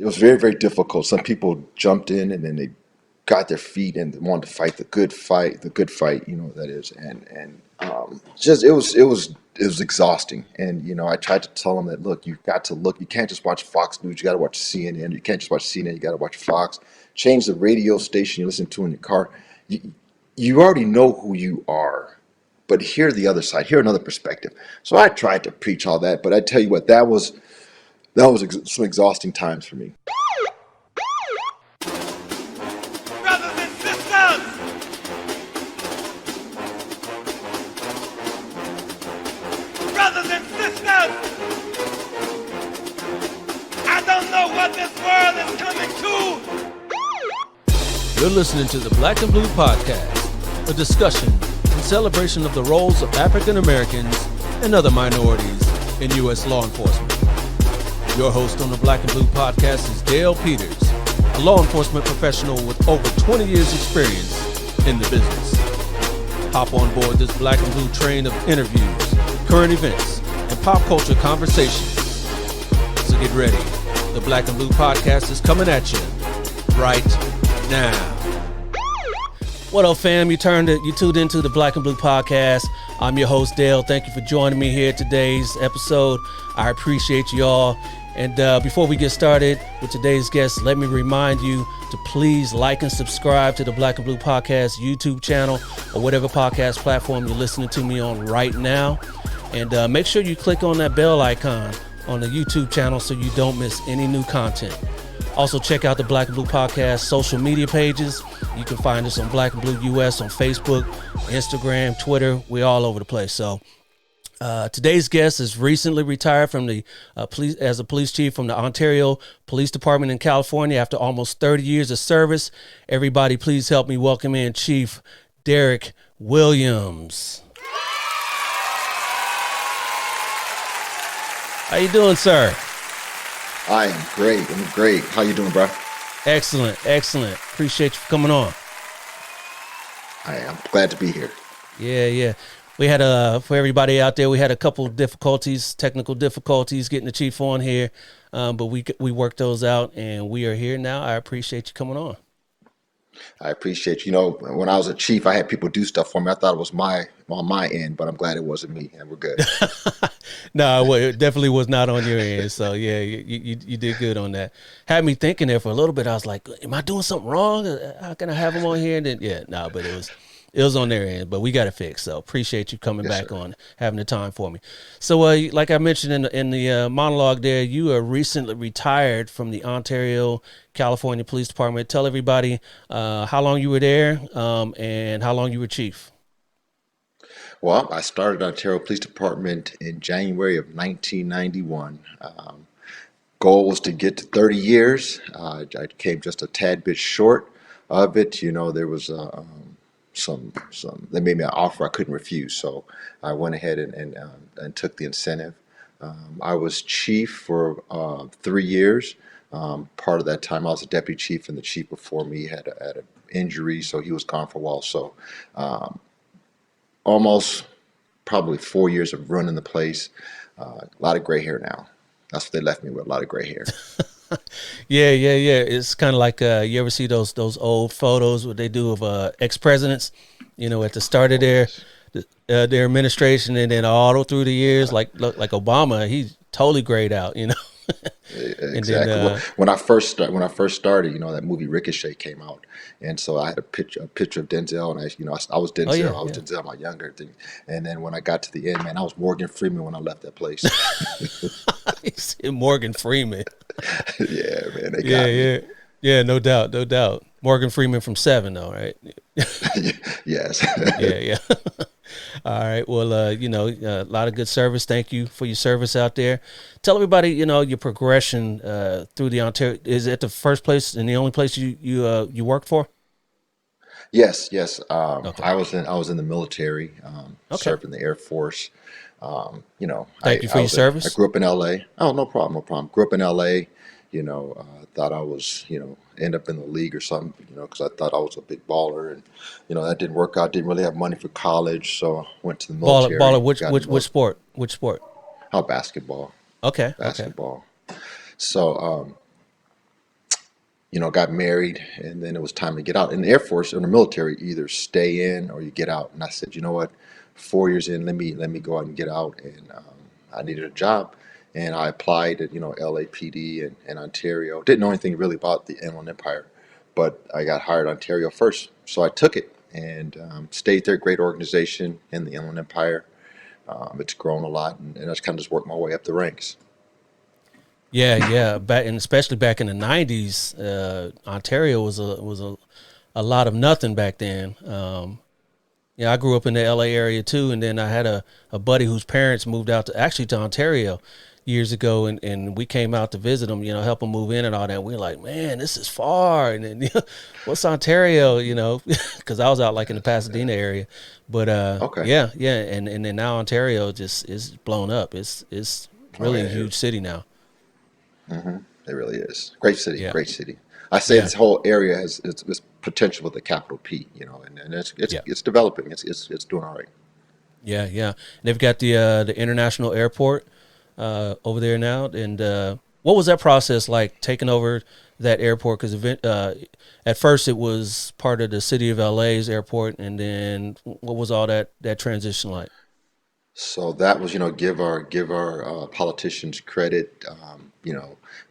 It was very, very difficult. Some people jumped in and then they got their feet and wanted to fight the good fight, that is. And just it was exhausting. And I tried to tell them that, look, you've got to look. You can't just watch Fox News. You got to watch CNN. You can't just watch CNN. You got to watch Fox. Change the radio station you listen to in your car. You already know who you are, but hear the other side. Hear another perspective. So I tried to preach all that, but I tell you what, that was some exhausting times for me. Brothers and sisters, brothers and sisters, I don't know what this world is coming to. You're listening to the Black and Blue Podcast, a discussion and celebration of the roles of African Americans and other minorities in U.S. law enforcement. Your host on the Black and Blue Podcast is Dale Peters, a law enforcement professional with over 20 years experience in the business. Hop on board this Black and Blue train of interviews, current events, and pop culture conversations. So get ready. The Black and Blue Podcast is coming at you right now. What up, fam? You tuned into the Black and Blue Podcast. I'm your host, Dale. Thank you for joining me here today's episode. I appreciate you all. And before we get started with today's guest, let me remind you to please like and subscribe to the Black and Blue Podcast YouTube channel or whatever podcast platform you're listening to me on right now. And make sure you click on that bell icon on the YouTube channel so you don't miss any new content. Also, check out the Black and Blue Podcast social media pages. You can find us on Black and Blue US on Facebook, Instagram, Twitter. We're all over the place. So today's guest is recently retired from the as a police chief from the Ontario Police Department in California after almost 30 years of service. Everybody, please help me welcome in Chief Derek Williams. How you doing, sir? I am great. I'm great. How you doing, bro? Excellent. Appreciate you for coming on. I am glad to be here. Yeah. We had for everybody out there, we had a couple of technical difficulties getting the chief on here, but we worked those out and we are here now. I appreciate you coming on. I appreciate when I was a chief, I had people do stuff for me. I thought it was on my end, but I'm glad it wasn't me, and we're good. No, it definitely was not on your end. So yeah, you did good on that. Had me thinking there for a little bit. I was like, am I doing something wrong? How can I have them on here? And then but it was on their end, but we got it fixed. So appreciate you coming back on, having the time for me. So like I mentioned in the monologue there, you are recently retired from the Ontario, California Police Department. Tell everybody how long you were there and how long you were chief. Well, I started Ontario Police Department in January of 1991. Goal was to get to 30 years. I came just a tad bit short of it. There was some they made me an offer I couldn't refuse, so I went ahead and took the incentive. I was chief for 3 years. Part of that time I was a deputy chief, and the chief before me had an injury, so he was gone for a while. So almost probably 4 years of running the place. A lot of gray hair now. That's what they left me with, a lot of gray hair. Yeah. It's kind of like you ever see those old photos what they do of ex-presidents, at the start of their administration, and then all through the years, like Obama, he's totally grayed out, Exactly. Well, when I first started, that movie Ricochet came out, and so I had a picture of Denzel, and I was Denzel. Oh, yeah, I was Denzel, my younger thing. And then when I got to the end, man, I was Morgan Freeman when I left that place. Morgan Freeman. Yeah, man. They got me. Yeah. No doubt. Morgan Freeman from Seven, though, right? Yes. Yeah. All right. Well, a lot of good service. Thank you for your service out there. Tell everybody, your progression through the Ontario. Is it the first place and the only place you worked for? Yes. Okay. I was in the military. Served in the Air Force. Thank you for your service. I grew up in L.A. Oh, no problem. Grew up in L.A. Thought I was, end up in the league or something, because I thought I was a big baller, and that didn't work out. Didn't really have money for college, so I went to the military. Baller. Which sport? Which sport? Oh, basketball. Okay. Basketball. So got married, and then it was time to get out. In the Air Force, in the military, you either stay in or you get out. And I said, you know what, 4 years in, let me go out and get out. And I needed a job, and I applied at LAPD and Ontario. Didn't know anything really about the Inland Empire, but I got hired at Ontario first, so I took it and stayed there. Great organization in the Inland Empire. It's grown a lot, and I just kind of just worked my way up the ranks. Yeah, yeah. Back and especially back in the '90s, Ontario was a lot of nothing back then. Yeah, I grew up in the LA area too, and then I had a buddy whose parents moved out to Ontario years ago, and we came out to visit them, help them move in and all that. We were like, man, this is far, and then what's Ontario, because I was out like in the Pasadena area, but Okay. yeah, yeah, and then now Ontario just is blown up. It's Oh, really yeah, a huge city now. it really is. Great city, Yeah, great city. I say yeah, this whole area has it's potential with a capital P, and yeah. it's developing. It's doing all right. Yeah, yeah. They've got the international airport over there now. And what was that process like taking over that airport? Because at first it was part of the city of LA's airport, and then what was all that transition like? So that was, give our politicians credit.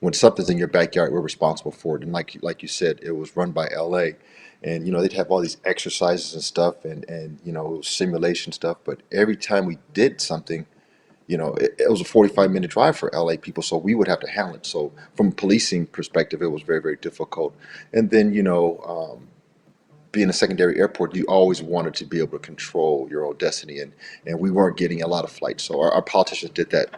When something's in your backyard, we're responsible for it. And like you said, it was run by LA, and they'd have all these exercises and stuff, and it was simulation stuff. But every time we did something, it was a 45-minute drive for LA people, so we would have to handle it. So from a policing perspective, it was very, very difficult. And then, being a secondary airport, you always wanted to be able to control your own destiny, and we weren't getting a lot of flights. So our politicians did that.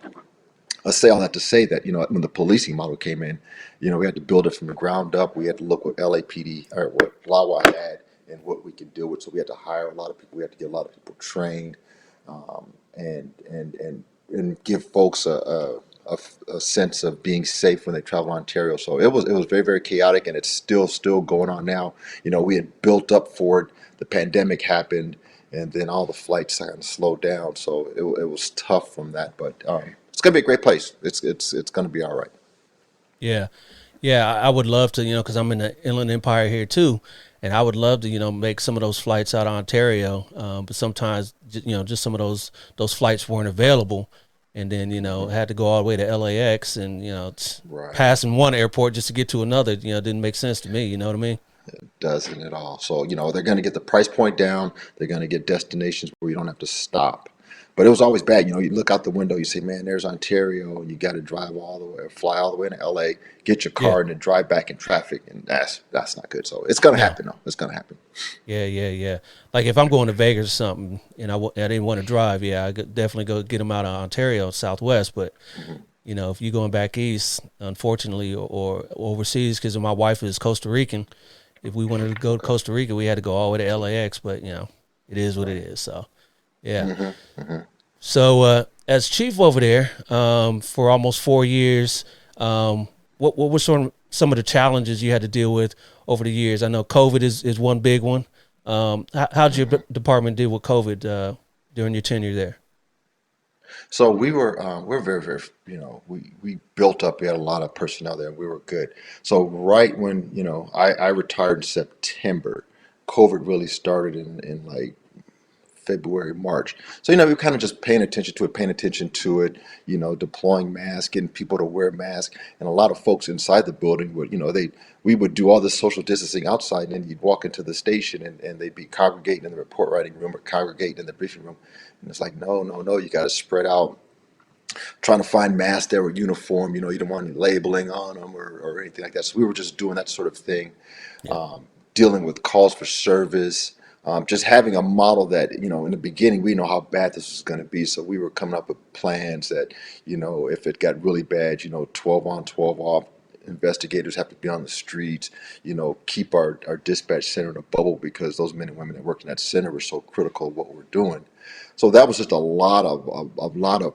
I say all that to say that when the policing model came in, we had to build it from the ground up. We had to look what LAPD or what VLAWA had and what we could deal with. So we had to hire a lot of people. We had to get a lot of people trained, and give folks a sense of being safe when they travel to Ontario. So it was very, very chaotic, and it's still going on now. We had built up for it. The pandemic happened, and then all the flights kind of slowed down. So it was tough from that, but it's gonna be a great place. It's gonna be all right. Yeah, yeah. I would love to, because I'm in the Inland Empire here too, and I would love to, make some of those flights out of Ontario. But sometimes, just some of those flights weren't available, and then had to go all the way to LAX, and Right. passing one airport just to get to another, didn't make sense to me. You know what I mean? Doesn't at all. So, they're going to get the price point down. They're going to get destinations where you don't have to stop. But it was always bad. You look out the window, you say, man, there's Ontario, and you got to drive all the way, fly all the way to LA, get your Yeah. car, and then drive back in traffic. And that's not good. So it's going to No. happen, though. It's going to happen. Yeah, yeah, yeah. Like if I'm going to Vegas or something, and I didn't want to drive, yeah, I could definitely go get them out of Ontario, Southwest. But if you're going back east, unfortunately, or overseas, because my wife is Costa Rican, if we wanted to go to Costa Rica, we had to go all the way to LAX. But it is what it is. So, yeah. So as chief over there for almost 4 years, what were some of the challenges you had to deal with over the years? I know COVID is one big one. How did your department deal with COVID during your tenure there? So we're very, very, we built up. We had a lot of personnel there. We were good. So right when I retired in September, COVID really started in like February, March. So we kind of just paying attention to it. Deploying masks, getting people to wear masks, and a lot of folks inside the building would we would do all this social distancing outside, and then you'd walk into the station, and they'd be congregating in the report writing room or congregating in the briefing room, and it's like no, no, no, you got to spread out. Trying to find masks that were uniform, you didn't want any labeling on them or anything like that. So we were just doing that sort of thing, Yeah, dealing with calls for service, just having a model that, in the beginning, we know how bad this was going to be. So we were coming up with plans that, if it got really bad, 12 on, 12 off, investigators have to be on the streets, keep our dispatch center in a bubble because those men and women that work in that center were so critical of what we're doing. So that was just a lot of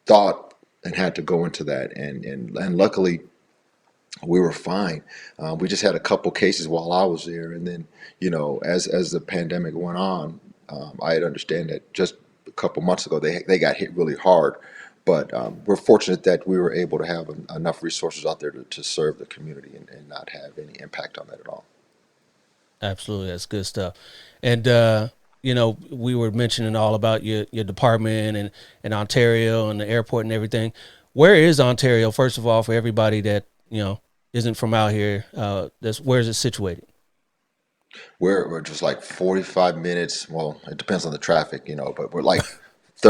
thought and had to go into that. And luckily, we were fine. We just had a couple cases while I was there, and then as the pandemic went on, I had understand that just a couple months ago they got hit really hard But we're fortunate that we were able to have enough resources out there to serve the community and not have any impact on that at all. Absolutely, that's good stuff. And we were mentioning all about your department and Ontario and the airport and everything. Where is Ontario, first of all, for everybody that isn't from out here? Where is it situated? We're just like 45 minutes. Well, it depends on the traffic, but we're like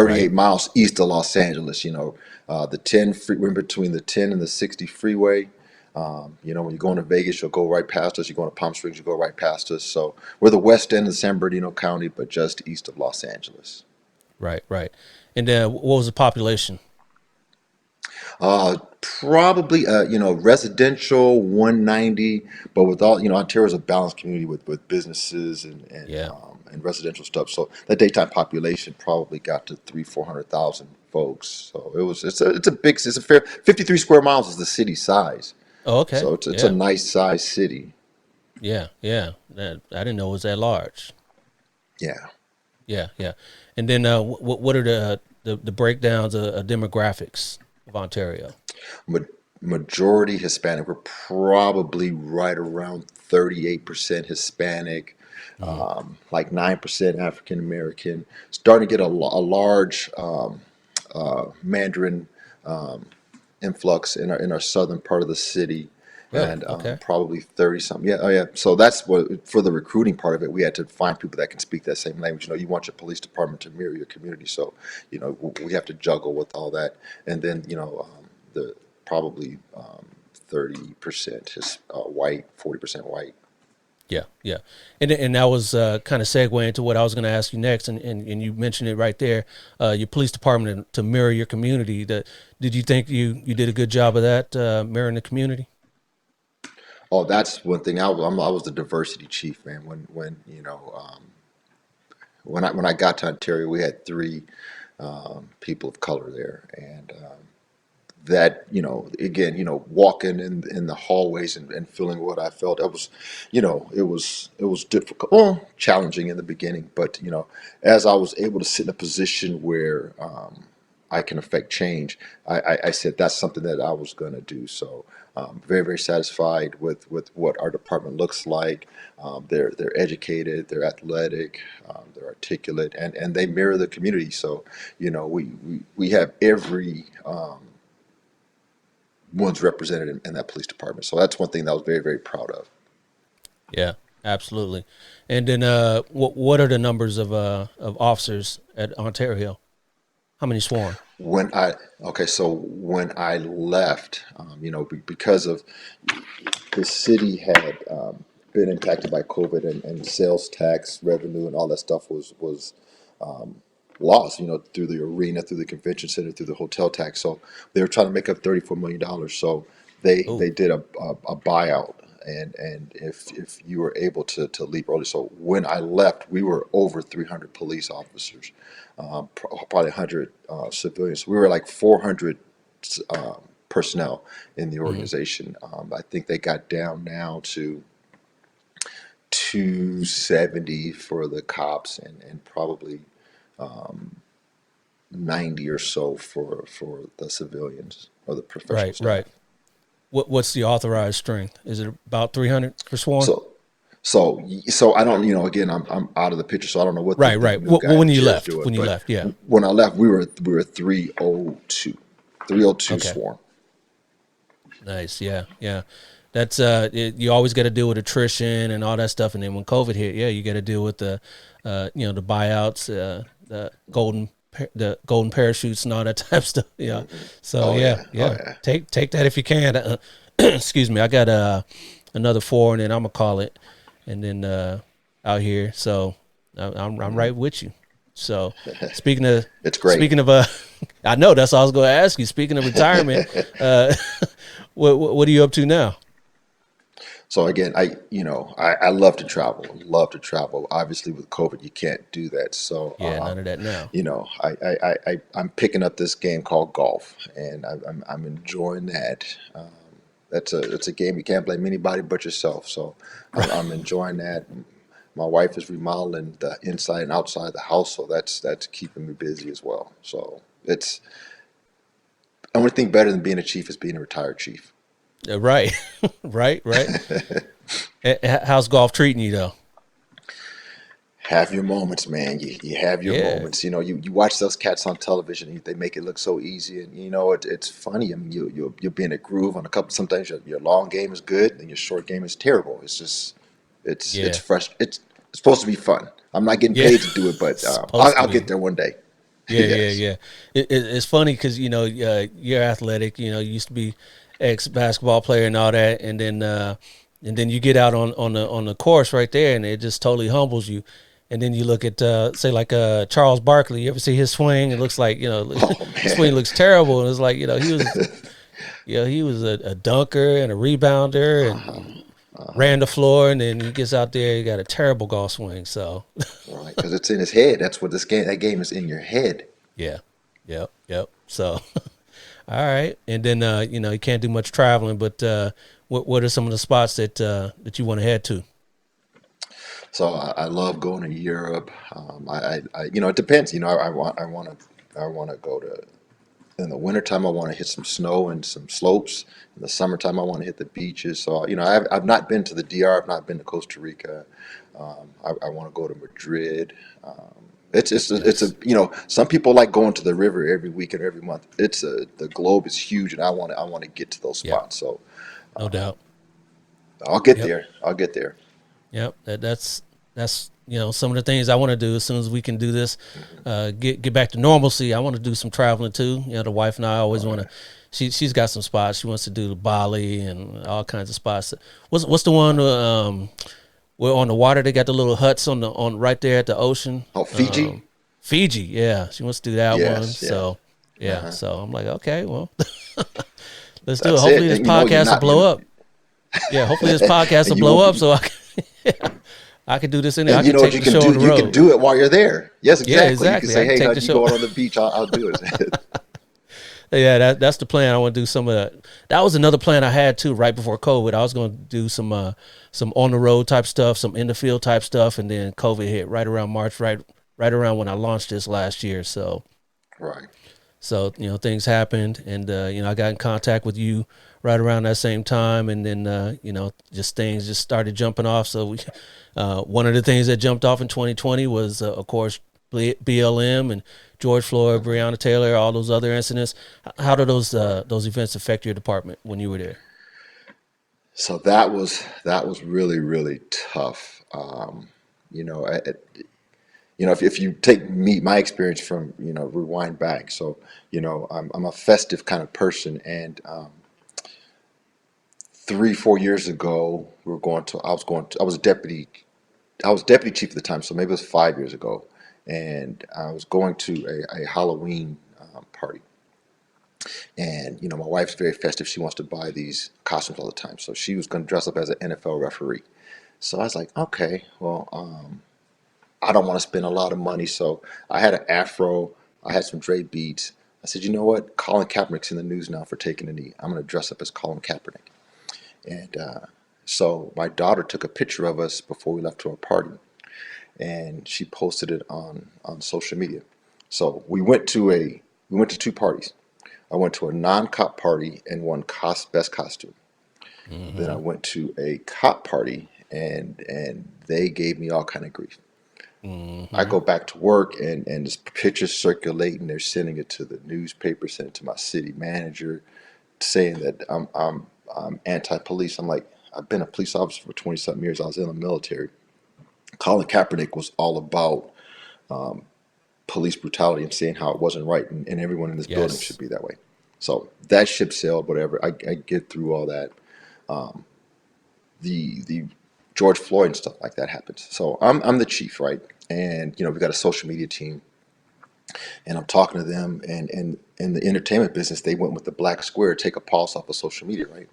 Right. 38 miles east of Los Angeles. The 10 we're in between the 10 and the 60 freeway. When you're going to Vegas, you'll go right past us. You're going to Palm Springs, you go right past us. So we're the west end of San Bernardino County, but just east of Los Angeles. Right, right. And what was the population? Probably, residential 190, but with all, Ontario is a balanced community with businesses Yeah. and residential stuff. So the daytime population probably got to 400,000 folks. So it's a fair 53 square miles is the city size. Oh, okay. So it's a Yeah. nice size city. Yeah. Yeah. I didn't know it was that large. Yeah. Yeah. Yeah. And then what are the breakdowns of demographics of Ontario? Ma- Majority Hispanic. We're probably right around 38% Hispanic, Mm. like 9% African American. Starting to get a large Mandarin influx in our southern part of the city, Really? and Okay. probably 30 something. Yeah, oh yeah. So that's what for the recruiting part of it. We had to find people that can speak that same language. You want your police department to mirror your community, so we have to juggle with all that, and then the probably 30% is white, 40% white. Yeah, yeah, and that was kind of segue into what I was going to ask you next, and you mentioned it right there. Your police department to mirror your community. Did you think you did a good job of that, mirroring the community? Oh, that's one thing. I was the diversity chief, man. When I got to Ontario, we had three people of color there, and that again, walking in the hallways and feeling what I felt, that was, it was difficult, well, challenging in the beginning, but as I was able to sit in a position where I can affect change, I said that's something that I was going to do. So very, very satisfied with what our department looks like. They're educated, they're athletic, they're articulate, and they mirror the community. So we have every one's represented in that police department. So that's one thing that I was very, very proud of. Yeah, absolutely. And then what are the numbers of officers at Ontario? How many sworn? So when I left, because of the city had been impacted by COVID, and sales tax revenue and all that stuff was lost, through the arena, through the convention center, through the hotel tax. So they were trying to make up $34 million. So they Oh, did a buyout, and if you were able to leave early. So when I left, we were over 300 police officers, probably 100 civilians. We were like 400 personnel in the hmm, organization. I think they got down now to 270 for the cops, and probably 90 or so for the civilians or the professional right, staff. right. What's the authorized strength? Is it about 300 for sworn? So so I don't, again, I'm out of the picture, so I don't know what Right, the right. new guy When in you chair is left, doing. when you But left, yeah. when I left, we were 302 Okay. sworn. Nice. Yeah, yeah. That's you always got to deal with attrition and all that stuff, and then when COVID hit, yeah, you got to deal with the the buyouts, the golden parachutes and all that type of stuff. Yeah. So Oh yeah, yeah, oh yeah. yeah. Take that if you can. Excuse me. I got another four, and then I'm gonna call it, and then out here. So I'm right with you. So speaking of It's great. speaking of I know that's all I was going to ask you. Speaking of retirement, uh, what are you up to now? So again, I love to travel. Love to travel. Obviously, with COVID, you can't do that. So Yeah, none of that now. I'm picking up this game called golf, and I'm enjoying that. It's a game you can't blame anybody but yourself. So I'm enjoying that. My wife is remodeling the inside and outside of the house, so that's keeping me busy as well. So only thing better than being a chief is being a retired chief. Right, right. How's golf treating you though? Have your moments, man. You have your Yeah, moments. You watch those cats on television. And they make it look so easy, and it's funny. I mean, you'll be in a groove on a couple. Sometimes your long game is good, and your short game is terrible. It's just it's yeah, fresh. It's supposed to be fun. I'm not getting yeah. paid to do it, but Supposed to I'll get be. there one day. Yeah, yeah, Yes. yeah. It's funny because you're athletic. You used to be ex basketball player and all that, and then you get out on the course right there, and it just totally humbles you. And then you look at say like Charles Barkley. You ever see his swing? It looks like Oh his swing man. looks terrible, and it's like he was a dunker and a rebounder and ran the floor, and then he gets out there, he got a terrible golf swing. So Right, because it's in his head. That's what this game. That game is in your head. yeah, yep. So. All right, and then you can't do much traveling, but what are some of the spots that you want to head to? So I love going to Europe. It depends. I want to go to in the wintertime. I want to hit some snow and some slopes. In the summertime, I want to hit the beaches. So I've not been to the DR. I've not been to Costa Rica. I want to go to Madrid. It's a Yes, some people like going to the river every week and every month. The globe is huge, and I want to get to those yep, spots. So no doubt. I'll get Yep, there. I'll get there. yep. That's some of the things I want to do as soon as we can do this, get back to normalcy. I want to do some traveling too. The wife and I always All want to. right. She's got some spots. She wants to do Bali and all kinds of spots. What's the one where on the water they got the little huts on right there at the ocean? Oh, Fiji. Fiji, yeah, she wants to do that one. Yes. Yeah. So yeah, Uh-huh. so I'm like, okay, well, let's do it. That's it. Hopefully this And you're podcast will not blow you up. Yeah, hopefully this podcast will and you blow won't up be. so I can do this in there. I And you can know what take you the can show do? on the You can road. do it while you're there. Yes, Yeah, exactly. You can exactly. I say, can "Hey, take the you show. going on the beach? I'll do it." Yeah, that's the plan. I want to do some of that. That was another plan I had too, right before COVID. I was going to do some on the road type stuff, some in the field type stuff, and then COVID hit right around March, right around when I launched this last year. Right. So things happened, and I got in contact with you right around that same time, and then just things just started jumping off. So one of the things that jumped off in 2020 was of course BLM and George Floyd, Breonna Taylor, all those other incidents. How did those events affect your department when you were there? So that was really really tough. You know, if you take my experience from rewind back. So I'm a festive kind of person, and 3 4 years ago I was deputy chief at the time, so maybe it was 5 years ago, and I was going to a Halloween party. And my wife's very festive. She wants to buy these costumes all the time, so she was going to dress up as an NFL referee. So I was like, okay, well, I don't want to spend a lot of money, so I had an afro, I had some Dre beats. I said, you know what? Colin Kaepernick's in the news now for taking a knee. I'm going to dress up as Colin Kaepernick. And so my daughter took a picture of us before we left to our party, and she posted it on social media. So we went to two parties. I went to a non-cop party and won best costume. Then I Hmm. went to a cop party, and they gave me all kind of grief. I Hmm. go back to work, and this picture's circulating. They're sending it to the newspaper, sending it to my city manager, saying that I'm anti-police. I'm like, I've been a police officer for 20 something years. I was in the military. Colin Kaepernick was all about police brutality and saying how it wasn't right, and everyone in this building should Yes. be that way. So that ship sailed, whatever. I get through all that. The George Floyd and stuff like that happens. So I'm the chief, right? And we've got a social media team, and I'm talking to them. And in the entertainment business, they went with the black square, take a pulse off of social media, right?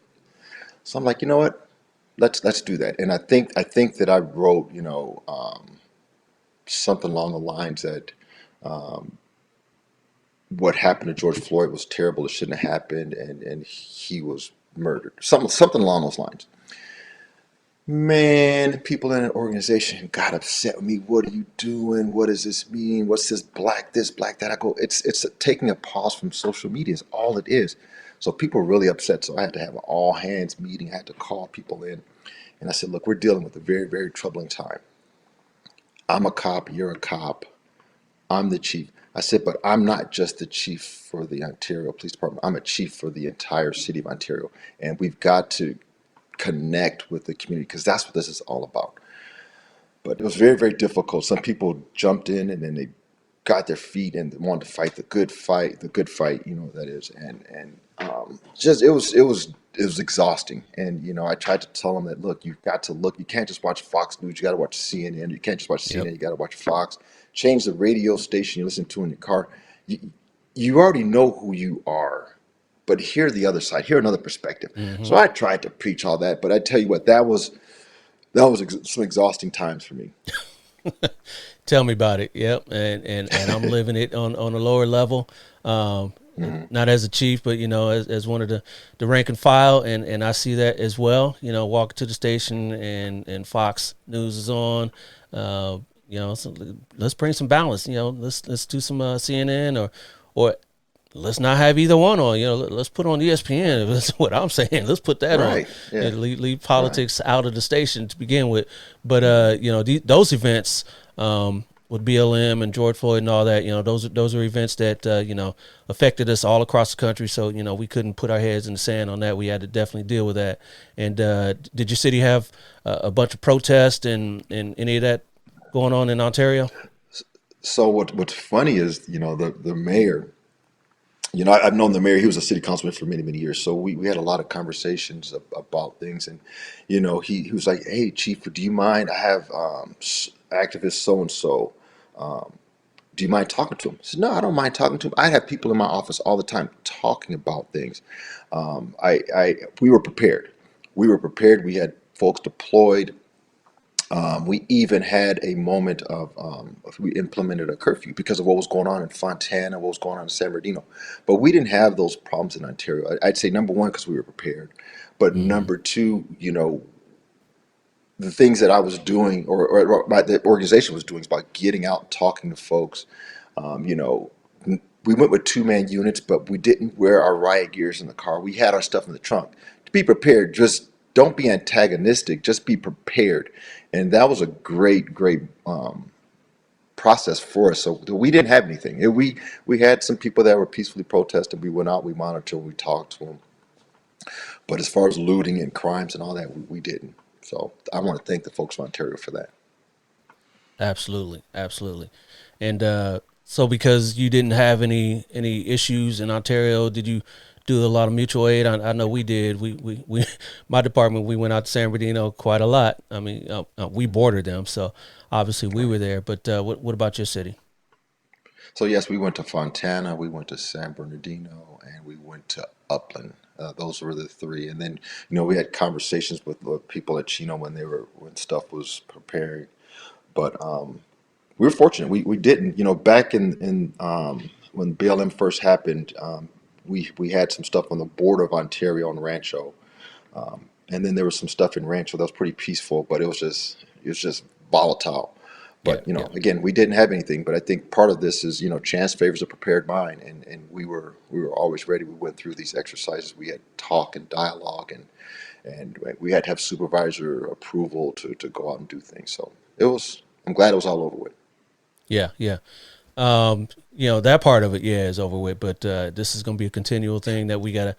So I'm like, you know what? Let's do that. And I think that I wrote something along the lines that what happened to George Floyd was terrible. It shouldn't have happened, and he was murdered. Something along those lines. Man, people in an organization got upset with me. What are you doing? What does this mean? What's this, black, that? I go, it's taking a pause from social media is all it is. So people are really upset. So I had to have an all hands meeting. I had to call people in. And I said, look, we're dealing with a very, very troubling time. I'm a cop, you're a cop, I'm the chief. I said, but I'm not just the chief for the Ontario Police Department. I'm a chief for the entire city of Ontario. And we've got to connect with the community because that's what this is all about. But it was very, very difficult. Some people jumped in and then they got their feet and wanted to fight the good fight, that is. And just it was exhausting. And I tried to tell them that look, you've got to look. You can't just watch Fox News. You got to watch CNN. You can't just watch Yep. CNN. You got to watch Fox. Change the radio station you listen to in your car. You already know who you are, but hear the other side. Hear another perspective. Hmm. So I tried to preach all that, but I tell you what, that was some exhausting times for me. Tell me about it. Yep. And I'm living it on a lower level. Not as a chief, but as one of the rank and file, and I see that as well. Walking to the station and Fox News is on. So let's bring some balance. Let's do some CNN or let's not have either one on. Let's put on ESPN. That's what I'm saying. Let's put that on. Right. Yeah. And leave politics out of the station to begin with. But those events with BLM and George Floyd and all that, those are events that affected us all across the country. So we couldn't put our heads in the sand on that. We had to definitely deal with that. And did your city have a bunch of protests and any of that going on in Ontario? So what's funny is, the mayor, I've known the mayor. He was a city councilman for many, many years. So we had a lot of conversations about things. And, he was like, hey, chief, do you mind? I have activist so-and-so. Do you mind talking to him? I said, no, I don't mind talking to him. I have people in my office all the time talking about things. We were prepared. We had folks deployed. We even had a moment of we implemented a curfew because of what was going on in Fontana, what was going on in San Bernardino. But we didn't have those problems in Ontario. I'd say number one, because we were prepared. But Hmm. number two, the things that I was doing the organization was doing is about getting out and talking to folks. We went with two-man units, but we didn't wear our riot gears in the car. We had our stuff in the trunk. To be prepared, just don't be antagonistic, just be prepared. And that was a great, great process for us. So we didn't have anything. We had some people that were peacefully protesting. We went out, we monitored, we talked to them. But as far as looting and crimes and all that, we didn't. So I want to thank the folks of Ontario for that. Absolutely, absolutely. And so, because you didn't have any issues in Ontario, did you do a lot of mutual aid? I know we did. We my department, we went out to San Bernardino quite a lot. I mean, we bordered them, so obviously we were there. But what about your city? So yes, we went to Fontana, we went to San Bernardino, and we went to Upland. Those were the three. And then, we had conversations with the people at Chino when stuff was preparing. But we were fortunate. We didn't. Back in when BLM first happened, we had some stuff on the border of Ontario and Rancho, and then there was some stuff in Rancho that was pretty peaceful, but it was just volatile. Yeah, But yeah, again, we didn't have anything. But I think part of this is chance favors a prepared mind, and we were always ready. We went through these exercises. We had talk and dialogue, and we had to have supervisor approval to go out and do things. So it was. I'm glad it was all over with. yeah, yeah. That part of it, yeah, is over with. But this is going to be a continual thing that we gotta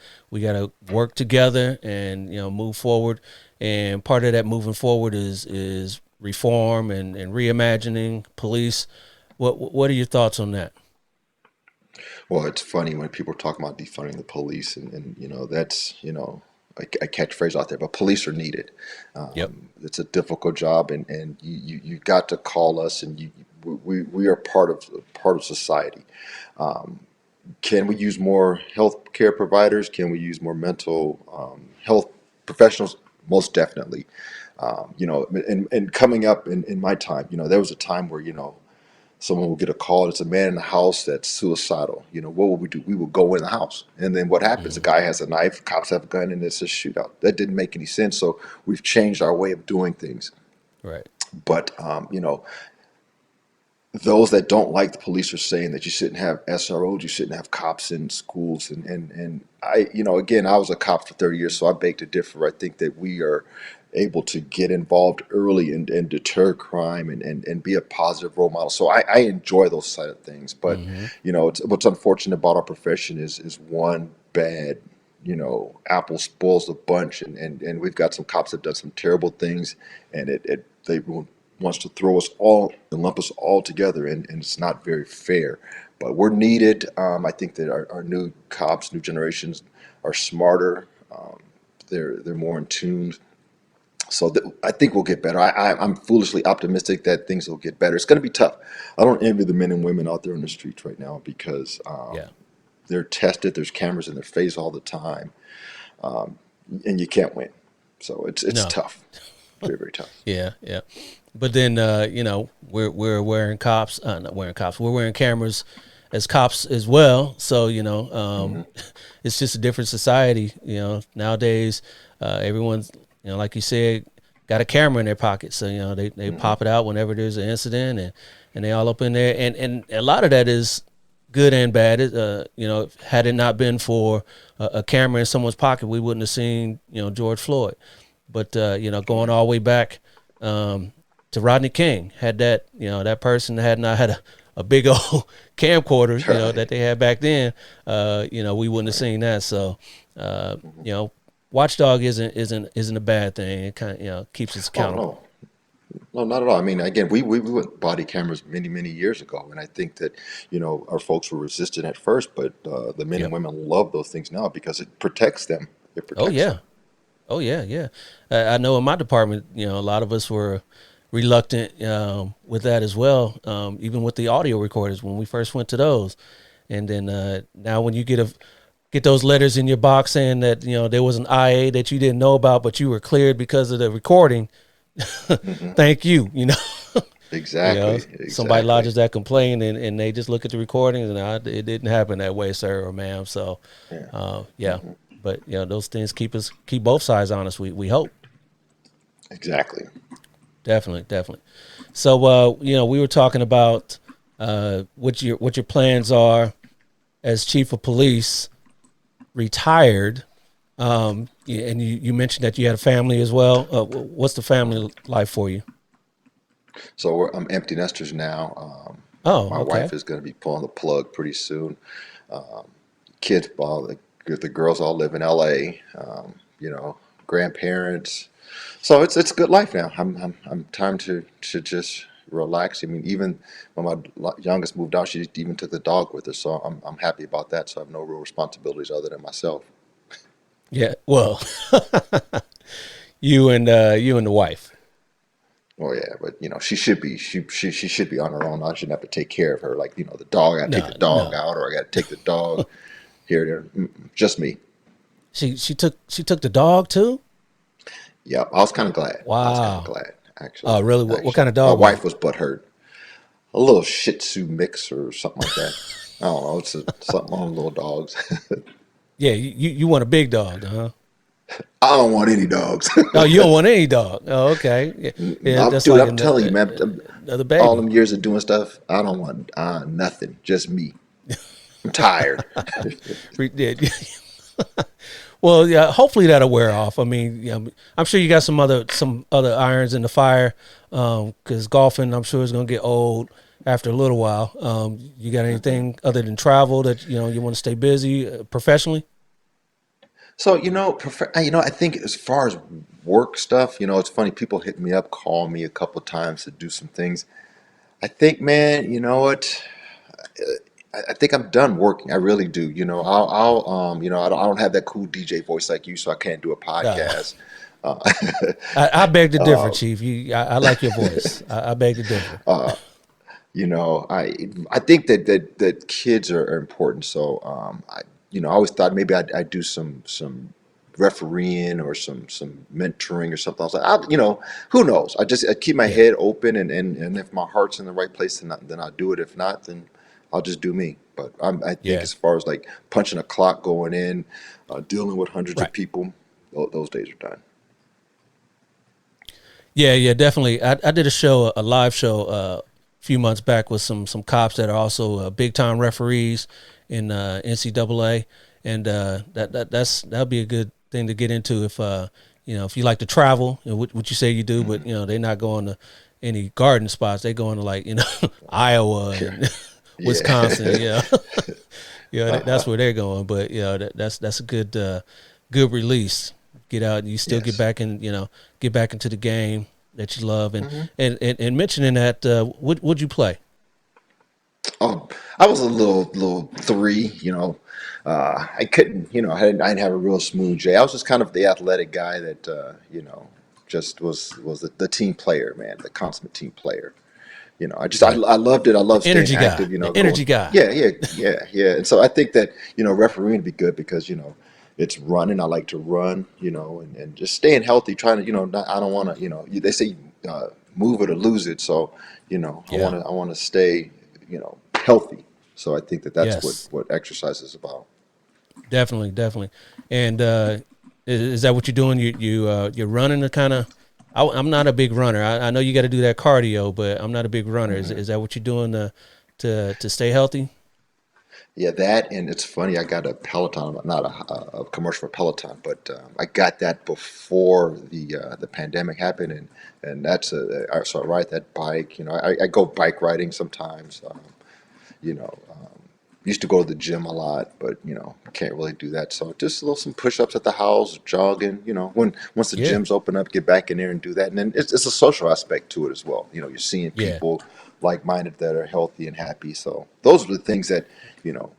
work together and move forward. And part of that moving forward is reform and reimagining police. What are your thoughts on that? Well, it's funny when people are talking about defunding the police, and that's a catchphrase out there, but police are needed. Yep. It's a difficult job, and you got to call us, and we are part of society. Can we use more health care providers? Can we use more mental health professionals? Most definitely. And coming up in my time, there was a time where someone will get a call. It's a man in the house that's suicidal. What would we do? We would go in the house, and then what happens? The Mhm. guy has a knife, cops have a gun, and it's a shootout. That didn't make any sense. So we've changed our way of doing things. Right. But those that don't like the police are saying that you shouldn't have SROs, you shouldn't have cops in schools, and I, again, I was a cop for 30 years, so I beg to differ. I think that we are able to get involved early and deter crime and be a positive role model. So I enjoy those side of things. But Hmm. what's unfortunate about our profession is one bad apple spoils the bunch, and we've got some cops that have done some terrible things, and they wants to throw us all and lump us all together, and it's not very fair. But we're needed. I think that our new cops, new generations, are smarter. They're more in tune. So I think we'll get better. I'm foolishly optimistic that things will get better. It's going to be tough. I don't envy the men and women out there on the streets right now because Yeah. they're tested. There's cameras in their face all the time, and you can't win. So it's No. tough, very very tough. Yeah. Yeah. But then, we're wearing cops, not wearing cops. We're wearing cameras as cops as well. So, Hmm. it's just a different society. Nowadays, everyone's, like you said, got a camera in their pocket. So, they Hmm. pop it out whenever there's an incident, and they all up in there. And a lot of that is good and bad. Had it not been for a camera in someone's pocket, we wouldn't have seen, George Floyd. But, going all the way back, to Rodney King, had that person had not had a big old camcorder, Right. that they had back then, we wouldn't have seen that. So, Watchdog isn't a bad thing. It kind of, keeps us Oh accountable. no, no, not at all. I mean, again, we went body cameras many many years ago, and I think that our folks were resistant at first, but the men and Yep. women love those things now because it protects them. It Oh protects them. yeah. Oh yeah. Yeah. I know in my department, a lot of us were reluctant with that as well. Even with the audio recorders when we first went to those, and then now when you get those letters in your box saying that there was an IA that you didn't know about, but you were cleared because of the recording. Hmm. Thank you. Exactly, Somebody exactly. lodges that complaint and they just look at the recordings and it didn't happen that way, sir or ma'am. So, Yeah. yeah, Hmm. but those things keep both sides honest. We hope. Exactly. Definitely, definitely. So, we were talking about what your plans are as chief of police, retired. Yeah, and you mentioned that you had a family as well. What's the family life for you? So I'm empty nesters now. Oh, My okay. wife is going to be pulling the plug pretty soon. Kids, all the girls all live in LA. Grandparents. So it's a good life now. I'm time to just relax. I mean, even when my youngest moved out, she even took the dog with her. So I'm happy about that. So I have no real responsibilities other than myself. Yeah. Well, you and the wife. Oh yeah, but she should be on her own. I shouldn't have to take care of her. Like the dog. I got to take No, the dog no. out, or I got to take the dog here there. Just me. She took the dog too. Yeah, I was kind of glad. I was kind of Wow. glad actually. Really? What kind Actually, of my dog was it? wife was butthurt. A little Shih Tzu mix or something like that. I don't know. Something on little dogs. Yeah, you want a big dog, huh? I don't want any dogs. Oh, you don't want any dog. Oh, okay. Yeah, yeah that's Dude, like I'm telling you, man. another All baby. them years of doing stuff, I don't want nothing. Just me. I'm tired. Yeah. Well, yeah. Hopefully that'll wear off. I mean, I'm sure you got some other irons in the fire. Because golfing, I'm sure is gonna get old after a little while. You got anything other than travel that you want to stay busy professionally? So I think as far as work stuff, it's funny. People hit me up, call me a couple times to do some things. I think, man, you know what? I think I'm done working. I really do. I don't have that cool DJ voice like you, so I can't do a Uh, podcast. Uh, I beg to differ, uh, Chief. I like your voice. I beg to differ. I think that kids are important. So I always thought maybe I'd do some refereeing or some mentoring or something. I was like, who knows? I keep my head open, and if my heart's in the right place, then I'll do it. If not, then I'll just do me. But I think Yeah. as far as like punching a clock, going in, dealing with hundreds of Right. people, those days are done. Yeah, yeah, definitely. I did a live show a few months back with some cops that are also big time referees in NCAA, and that'll be a good thing to get into if if you like to travel, what you say you do, but they're not going to any garden spots. They going to like Iowa and Wisconsin, Yeah. that's where they're going. But that's a good release. Get out, and you still get Yes. back in, get back into the game that you love. And Hmm. and mentioning that, would you play? Oh, I was a little three, I couldn't, I didn't have a real smooth J. I was just kind of the athletic guy that, just was the team player, man, the consummate team player. Right, I loved it. I the love staying energy guy, active, the going, energy guy. yeah, yeah, yeah, yeah. And so I think that, refereeing would be good because, it's running. I like to run, and just staying healthy, trying to, I don't want to, they say, move it or lose it. So, Yeah. I want to stay, healthy. So I think that that's Yes. what exercise is about. Definitely, definitely. And is that what you're doing? You're running to kind of. I'm not a big runner. I know you got to do that cardio, but I'm not a big runner. Is that what you're doing to stay healthy? Yeah, that, and it's funny. I got a Peloton, not a commercial for Peloton, but I got that before the pandemic happened, and so I ride that bike. I go bike riding sometimes. You know, used to go to the gym a lot, but can't really do that. So just some push-ups at the house, jogging. Once the Yeah, gyms open up, get back in there and do that. And then it's a social aspect to it as well. You're seeing yeah. people like-minded that are healthy and happy. So those are the things that you know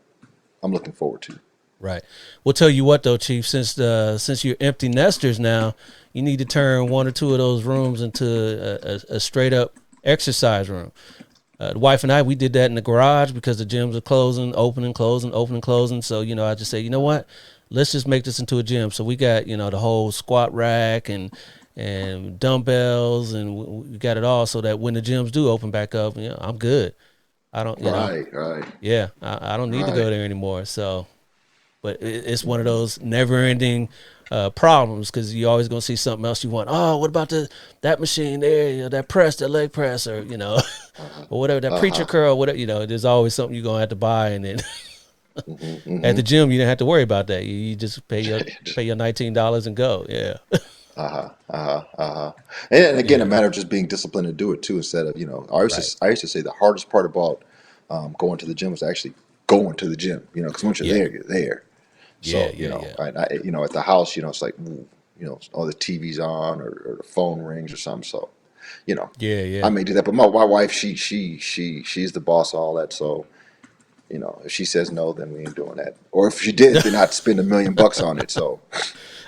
I'm looking forward to. Right. We'll tell you what though, Chief. Since you're empty nesters now, you need to turn one or two of those rooms into a straight up exercise room. The wife and I, we did that in the garage because the gyms are closing, opening, closing, opening, closing. So I just say, you know what? Let's just make this into a gym. So we got the whole squat rack and dumbbells, and we got it all so that when the gyms do open back up, I'm good. I don't, Right, right, yeah, I don't need to go right. there anymore. So, but it's one of those never-ending problems because you're always gonna see something else you want. Oh, what about that machine there? That press, that leg press, or or whatever, that preacher Uh-huh. curl, whatever. There's always something you're gonna have to buy, and then Hmm. at the Hmm. gym you don't have to worry about that. You just pay your $19 and go. Yeah, Uh-huh, uh-huh, uh-huh. And again, a yeah, matter of just being disciplined to do it too, instead of, right. I used to say the hardest part about going to the gym was actually going to the gym, because once you're Yeah, there, you're there. yeah, So, yeah, yeah, at the house, it's like, ooh, all the TV's on or the phone rings or something. So, you know, yeah, I yeah. may do that, but my wife, she's the boss of all that. So, if she says no, then we ain't doing that. Or if she did, then I'd spend $1 million on it. So,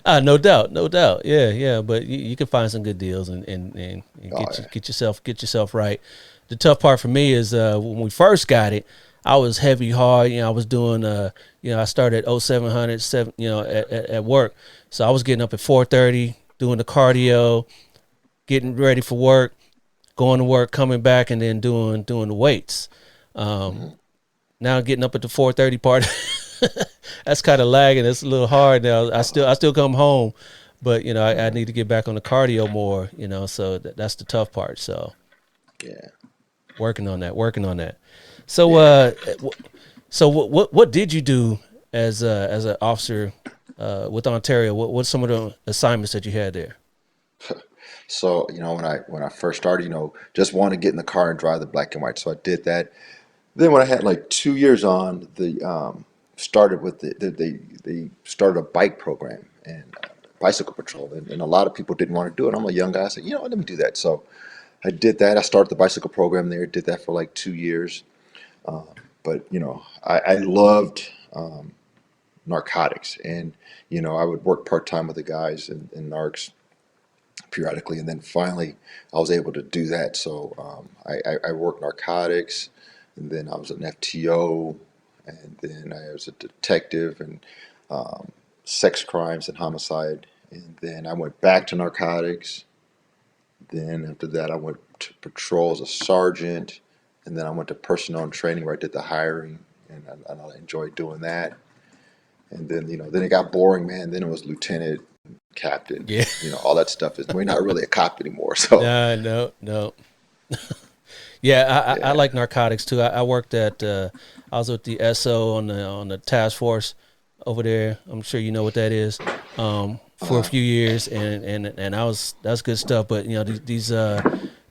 No doubt, no doubt. Yeah, yeah. But you can find some good deals and oh, get yourself right. The tough part for me is when we first got it, I was heavy hard. I was doing I started at 0700 7, at work. So I was getting up at 4:30, doing the cardio, getting ready for work, going to work, coming back, and then doing the weights. Um, mhm. Now getting up at the 4:30 part, that's kind of lagging. It's a little hard now. I still come home, but I need to get back on the cardio more. So that's the tough part. So Yeah, working on that. So yeah. so what did you do as an officer with Ontario? What's some of the assignments that you had there? So, when I first started, just wanted to get in the car and drive the black and white. So I did that. Then when I had like 2 years on, the started with they started a bike program and bicycle patrol, and a lot of people didn't want to do it. I'm a young guy. I said, let me do that. So I did that. I started the bicycle program there. Did that for like 2 years. But I loved narcotics, and I would work part time with the guys in narcs periodically, and then finally I was able to do that. So I worked narcotics, and then I was an FTO, and then I was a detective, and sex crimes and homicide, and then I went back to narcotics. Then after that, I went to patrol as a sergeant, and then I went to personnel and training where I did the hiring, and I enjoyed doing that. And then then it got boring, man. Then it was lieutenant, captain, Yeah. all that stuff is we're not really a cop anymore. So No. Yeah, I yeah, like narcotics too. I worked at I was with the SO on the task force over there. I'm sure you know what that is. For a few years, and that's good stuff. But these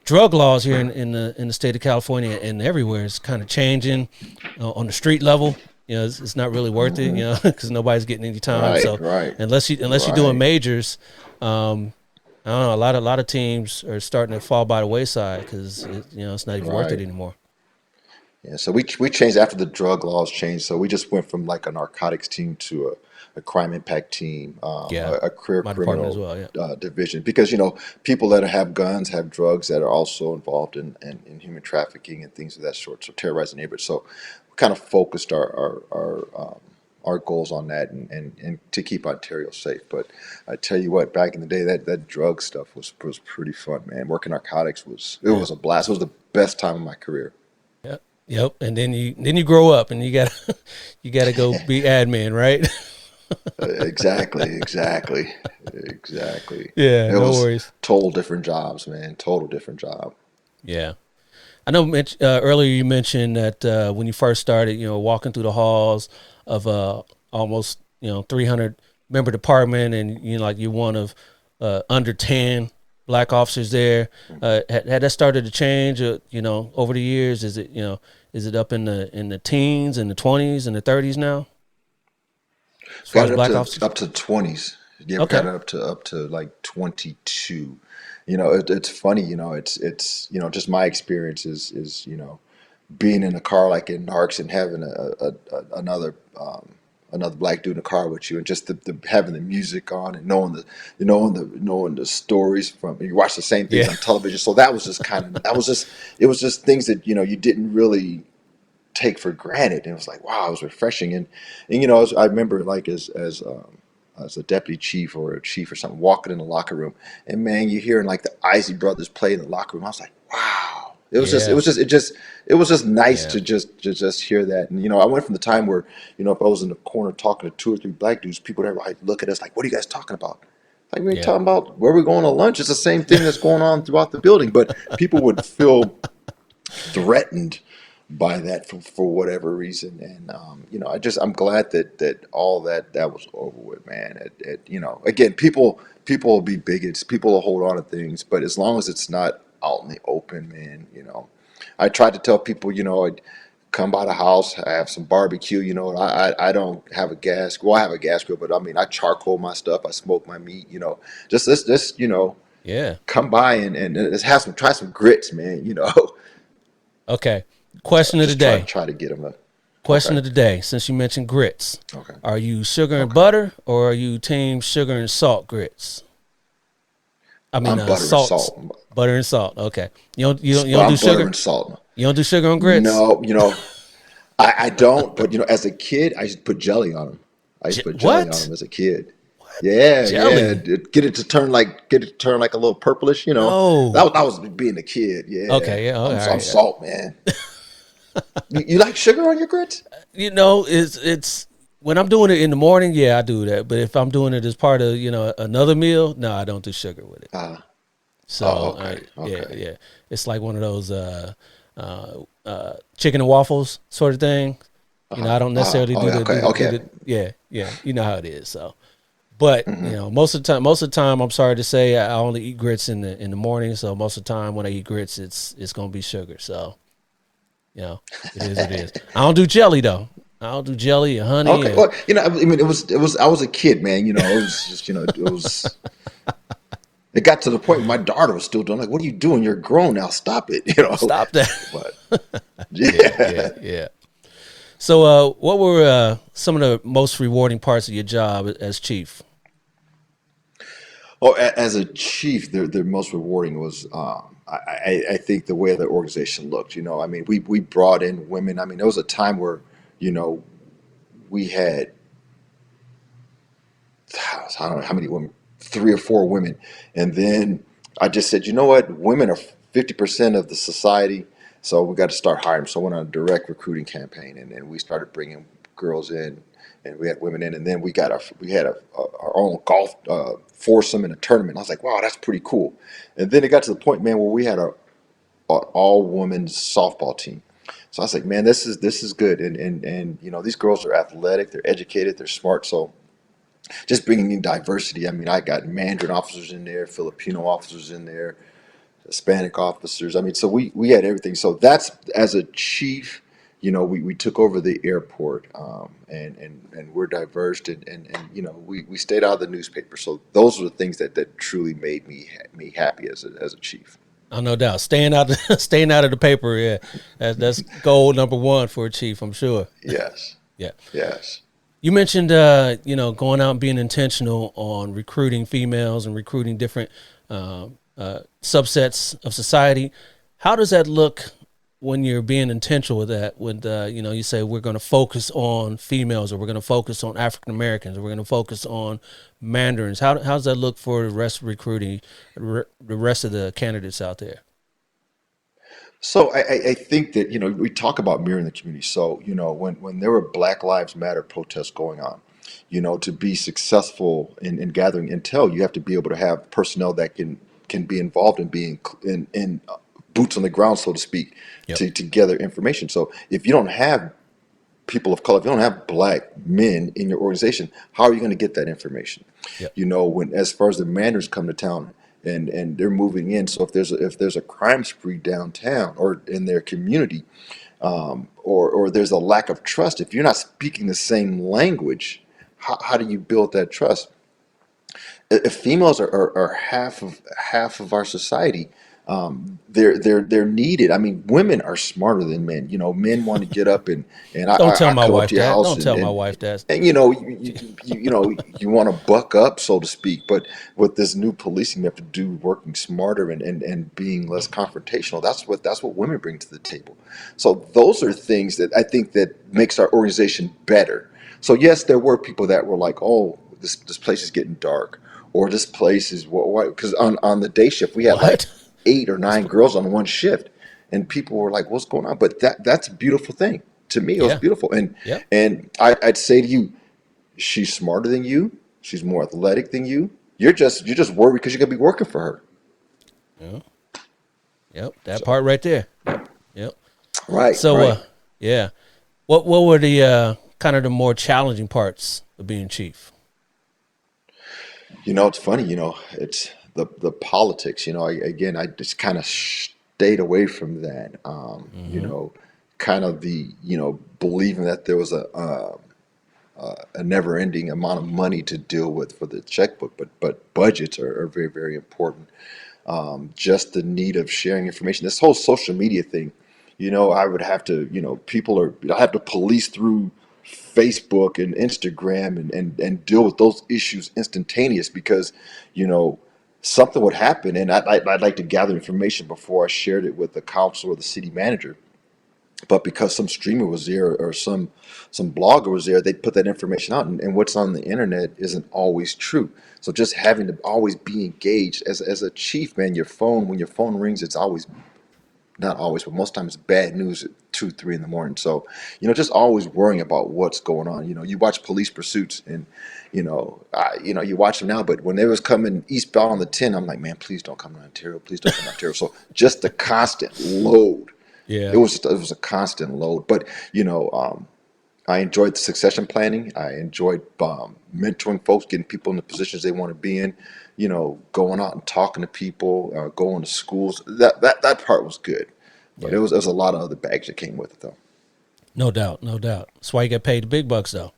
drug laws here in the state of California and everywhere is kind of changing on the street level. It's not really worth it, because nobody's getting any time. right, So right, unless you're doing right, majors, I don't know. A lot of teams are starting to fall by the wayside because it's not even worth it right. anymore. Yeah, so we changed after the drug laws changed. So we just went from like a narcotics team to a crime impact team, Yeah, a career my department as criminal well. Yeah, division. Because people that have guns have drugs that are also involved in human trafficking and things of that sort. So terrorizing neighborhoods. So we kind of focused our goals on that and to keep Ontario safe. But I tell you what, back in the day, that drug stuff was pretty fun, man. Working narcotics yeah, was a blast. It was the best time of my career. yep, yep. And then you grow up and you got you got to go be admin, right? Exactly, exactly, exactly. Yeah, It no was worries. total different jobs, man. Total different job. Yeah, I know. Earlier you mentioned that when you first started, walking through the halls of almost 300 member department, and like you're one of under 10 black officers there. Had that started to change? Over the years, is it up in the teens and the 20s and the 30s now as far Got as it up black to officers? up to 20s. Yeah, we got Okay. it up to like 22. It's funny. It's just my experience is being in a car like in Narcs and having another black dude in the car with you, and just the having the music on and knowing the stories from you watch the same things Yeah. on television. So it was just things that you didn't really take for granted, and it was like, wow, it was refreshing. And I remember like as a deputy chief or a chief or something walking in the locker room, and man, you hearing like the Isley Brothers play in the locker room. I was like, wow. Yeah. It was just nice Yeah. to just hear that. And I went from the time where if I was in the corner talking to two or three black dudes, people would like look at us like, what are you guys talking about? Like, we ain't Yeah. talking about where we're going to lunch. It's the same thing that's going on throughout the building, but people would feel threatened by that for whatever reason. And I'm glad that all that was over with, man. Again, people will be bigots, people will hold on to things, but as long as it's not out in the open, man. I tried to tell people, I'd come by the house, I have some barbecue. I don't have a gas. Well, I have a gas grill, but I mean, I charcoal my stuff, I smoke my meat. Just this, Yeah. come by and let's try some grits, man. Okay. Question of the Just try day. try to get them to. Question Okay. of the day. Since you mentioned grits, Okay. are you sugar and Okay. butter or are you team sugar and salt grits? I mean, I'm butter and salts, salt. butter and salt. Okay. You don't Well, do I'm butter sugar. and salt. You don't do sugar on grits. No, I don't. But as a kid, I used to put jelly on them. I used to put jelly on What? them as a kid. Yeah, yeah. Jelly? Get it to turn like a little purplish. No. That was being a kid. Yeah, Okay. Yeah. All I'm right. salt, man. You like sugar on your grits? It's when I'm doing it in the morning. Yeah, I do that. But if I'm doing it as part of another meal, no, I don't do sugar with it. Uh, So oh, okay, yeah, okay. yeah, it's like one of those chicken and waffles sort of thing. I don't necessarily Oh, do yeah, the do okay, the do okay. the yeah, yeah. You know how it is. So, but most of the time, I'm sorry to say, I only eat grits in the morning. So most of the time when I eat grits, it's gonna be sugar. So it is what it is. I don't do jelly though. I don't do jelly or honey. Okay. Well, I mean, it was. I was a kid, man. It was just, it was. It got to the point where my daughter was still doing like, "What are you doing? You're grown now. Stop it." Stop that. But Yeah, yeah, yeah. yeah. So, what were some of the most rewarding parts of your job as chief? Oh, as a chief, the most rewarding was, I think the way the organization looked. I mean, we brought in women. I mean, there was a time where, you know, we had I don't know how many women, 3 or 4 women. And then I just said, you know what? Women are 50% of the society. So we got to start hiring. So I went on a direct recruiting campaign, and then we started bringing girls in, and we had women in, and then we had our own golf foursome and a tournament. I was like, wow, that's pretty cool. And then it got to the point, man, where we had a all women's softball team. So I was like, man, this is good. And these girls are athletic, they're educated, they're smart. So just bringing in diversity. I mean, I got Mandarin officers in there, Filipino officers in there, Hispanic officers. I mean, so we had everything. So that's, as a chief, we took over the airport, and we're diverse, and we stayed out of the newspaper. So those are the things that truly made me happy as a chief. Oh, no doubt. Staying out of the paper, yeah, that's goal number one for a chief, I'm sure. Yes. Yeah. Yes. You mentioned, going out and being intentional on recruiting females and recruiting different subsets of society. How does that look when you're being intentional with that? When you say we're going to focus on females, or we're going to focus on African Americans, or we're going to focus on Mandarins. How does that look for the rest of recruiting, the rest of the candidates out there? So I think that, we talk about mirroring the community. So, when there were Black Lives Matter protests going on, to be successful in gathering intel, you have to be able to have personnel that can be involved in being in boots on the ground, so to speak, Yep. to gather information. So if you don't have people of color, if you don't have Black men in your organization, how are you going to get that information? Yep. When, as far as the Mandarins come to town, and they're moving in. So if there's a crime spree downtown or in their community, or there's a lack of trust, if you're not speaking the same language, how do you build that trust? If females are half of our society, they're needed. I mean, women are smarter than men. Men want to get up and Don't tell my come up wife to your that. house Don't tell my and wife that. and you want to buck up, so to speak. But with this new policing, we have to do working smarter and being less confrontational. That's what women bring to the table. So those are things that I think that makes our organization better. So yes, there were people that were like, oh, this place is getting dark, or this place is what, because on the day shift we had like What? 8 or 9 girls on one shift, and people were like, what's going on? But that's a beautiful thing. To me, it was Yeah. beautiful. And Yep. and I'd say to you, she's smarter than you, she's more athletic than you. You're just worried because you're gonna be working for her. Yep. That part right there. Yep. Right. So, right. yeah. What were the kind of the more challenging parts of being chief? It's funny, it's the politics, I just kind of stayed away from that. Kind of the, believing that there was a never ending amount of money to deal with for the checkbook, but budgets are very, very important. Just the need of sharing information, this whole social media thing, I would have to, I have to police through Facebook and Instagram and deal with those issues instantaneous because, something would happen, and I'd like to gather information before I shared it with the council or the city manager. But because some streamer was there or some blogger was there, they put that information out, and what's on the internet isn't always true. So just having to always be engaged as a chief, man, when your phone rings, it's always, not always, but most times, bad news at 2, 3 in the morning. So, just always worrying about what's going on. You watch Police Pursuits, and you watch them now, but when they was coming eastbound on the 10, I'm like, man, please don't come to Ontario, please don't come to Ontario. So just the constant load. Yeah. It was a constant load. But I enjoyed the succession planning. I enjoyed mentoring folks, getting people in the positions they want to be in. Going out and talking to people, going to schools. That part was good, but Yeah. there was a lot of other baggage that came with it, though. No doubt. That's why you get paid the big bucks, though.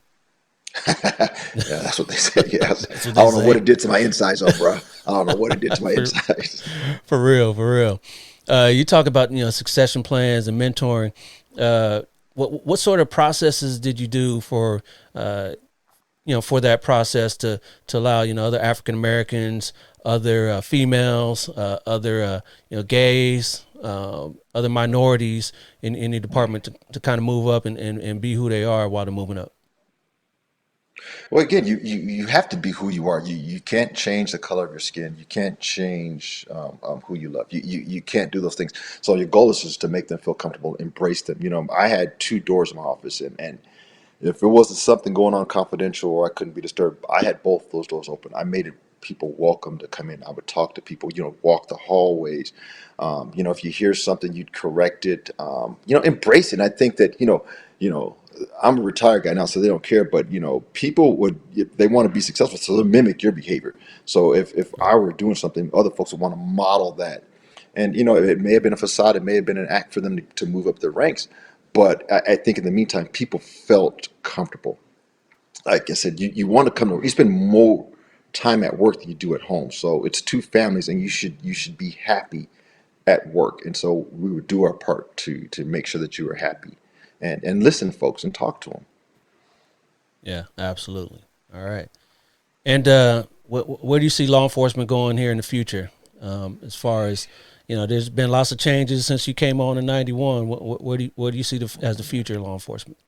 Yeah, that's what they said. Yeah, what I they don't know say. what it did to my insides, though, bro. I don't know what it did to my insides. For real. You talk about succession plans and mentoring. What sort of processes did you do for for that process to allow other African Americans, other females, other gays, other minorities in the department to kind of move up and be who they are while they're moving up? Well, again, you have to be who you are. You can't change the color of your skin. You can't change who you love. You can't do those things. So your goal is just to make them feel comfortable, embrace them. I had two doors in my office, and if it wasn't something going on confidential or I couldn't be disturbed, I had both those doors open. I made it people welcome to come in. I would talk to people, walk the hallways. If you hear something, you'd correct it. Embrace it. And I think that, I'm a retired guy now, so they don't care. But people they want to be successful, so they'll mimic your behavior. So if I were doing something, other folks would want to model that. And it may have been a facade, it may have been an act for them to move up their ranks. But I think in the meantime, people felt comfortable. Like I said, you want to come to work. You spend more time at work than you do at home. So it's two families, and you should be happy at work. And so we would do our part to make sure that you were happy, and listen, folks, and talk to them. Yeah, absolutely. All right. And where do you see law enforcement going here in the future? As far as, there's been lots of changes since you came on in '91. Where do you see as the future of law enforcement?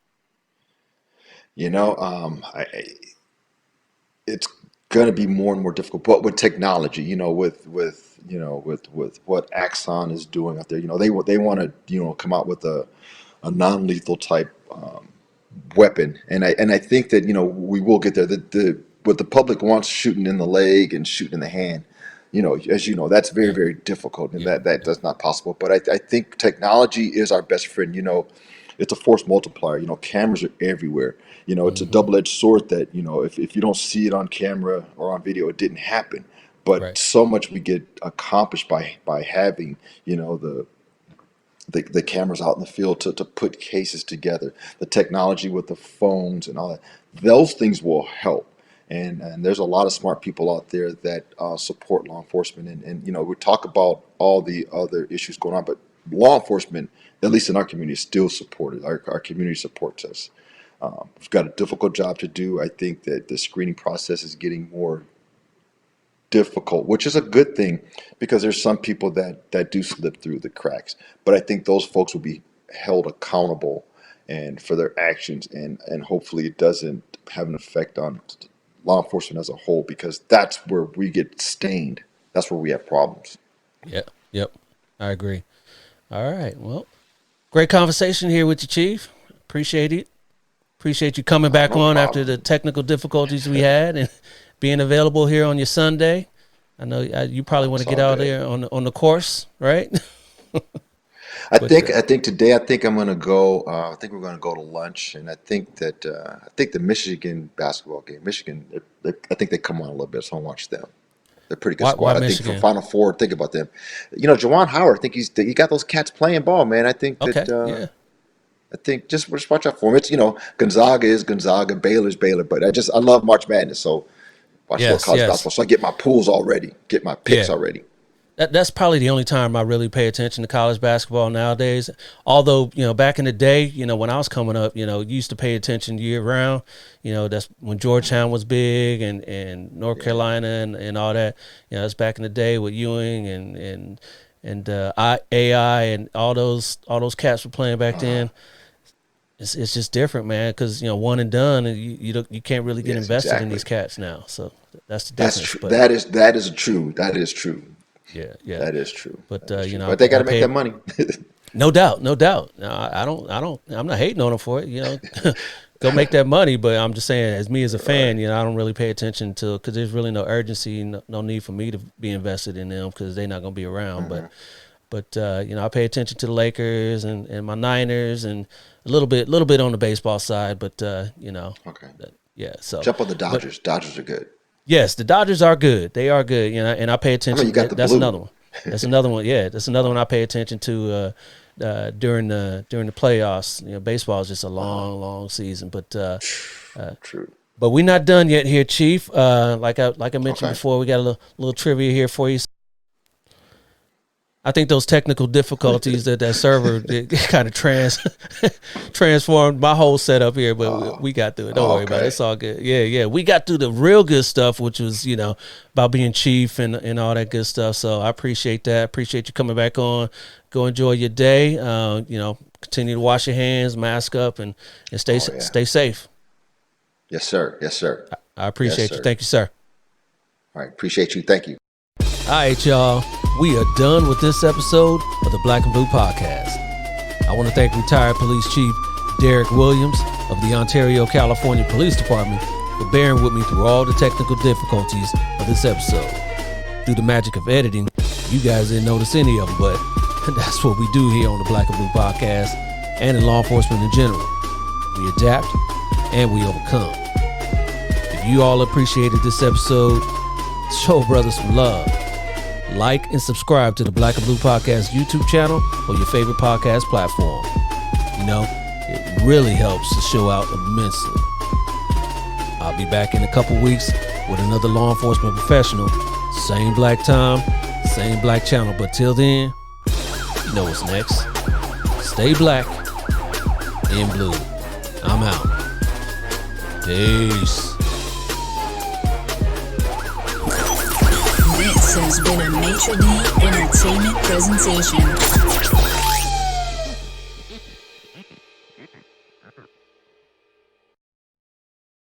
It's going to be more and more difficult, but with technology, with what Axon is doing out there, they want to, come out with a non-lethal type weapon, and I think that we will get there. What the public wants, shooting in the leg and shooting in the hand, as that's very, Yeah. very difficult, and Yeah. that's not possible. But I think technology is our best friend. It's a force multiplier. Cameras are everywhere. It's a Hmm. double-edged sword that if you don't see it on camera or on video, it didn't happen. But Right. so much we get accomplished by having the cameras out in the field to put cases together, the technology with the phones and all that. Those things will help. And there's a lot of smart people out there that support law enforcement. And we talk about all the other issues going on, but law enforcement, at least in our community, is still supported. Our community supports us. We've got a difficult job to do. I think that the screening process is getting more difficult, which is a good thing because there's some people that do slip through the cracks. But I think those folks will be held accountable and for their actions, and hopefully it doesn't have an effect on law enforcement as a whole, because that's where we get stained. That's where we have problems. Yep. Yep. I agree. All right. Well, great conversation here with you, Chief. Appreciate it. Appreciate you coming back No on after problem. the technical difficulties we had and being available here on your Sunday. I know you probably want It's to get all out good. there on the course, right? I But think I think today I think I'm gonna go. I think we're gonna go to lunch, and I think the Michigan basketball game. Michigan, I think they come on a little bit, so I'll watch them. They're a pretty good why squad. I think for Michigan? Final Four, think about them. Jawan Howard. I think he got those cats playing ball, man. I think Okay. that Yeah. I think just watch out for him. It's Gonzaga is Gonzaga, Baylor's Baylor, but I love March Madness, so watch a little Yes. college Yes. basketball. So I get my pools already, get my picks Yeah. already. That's probably the only time I really pay attention to college basketball nowadays. Although, back in the day, when I was coming up, you used to pay attention year round. That's when Georgetown was big and North Yeah, Carolina and all that. That's back in the day with Ewing and AI and all those cats were playing back then. It's just different, man, because one and done, and you can't really get yes, invested in exactly. these cats now. So that's the That's difference. true. But That is true. That is true. yeah, yeah. That is true. But That is true. But they got I to make pay that money. no doubt, no doubt. No, I'm not hating on them for it. Go make that money. But I'm just saying, as me as a Right. fan, I don't really pay attention to because there's really no urgency, no need for me to be invested in them because they're not going to be around. But I pay attention to the Lakers and my Niners and a little bit on the baseball side. But Okay. yeah. So, Jump on the but Dodgers. Dodgers are good. yes, the Dodgers are good. They are good. And I pay I mean, you attention. got the That's another blue. one. That's another one. Yeah, that's another one I pay attention to during the playoffs. Baseball is just a long season. True. But we're not done yet here, Chief. Like I mentioned Okay. before, we got a little trivia here for you. I think those technical difficulties that server kind of transformed my whole setup here, but we got through it. Don't worry about it. Okay. It's all good. Yeah. We got through the real good stuff, which was, about being chief and all that good stuff. So I appreciate that. Appreciate you coming back on. Go enjoy your day. Continue to wash your hands, mask up, and Oh yeah. stay safe. Yes, sir. Yes, sir. I appreciate Yes, you. sir. Thank you, sir. All right. Appreciate you. Thank you. All right, y'all. We are done with this episode of the Black and Blue Podcast. I want to thank retired Police Chief Derek Williams of the Ontario, California Police Department for bearing with me through all the technical difficulties of this episode. Through the magic of editing, you guys didn't notice any of them, but that's what we do here on the Black and Blue Podcast and in law enforcement in general. We adapt and we overcome. If you all appreciated this episode, show brothers some love. Like and subscribe to the Black and Blue Podcast YouTube channel or your favorite podcast platform. You know, it really helps the show out immensely. I'll be back in a couple weeks with another law enforcement professional. Same black time, same black channel. But till then, you know what's next. Stay black and blue. I'm out. Peace. This has been a Maitre D Entertainment presentation.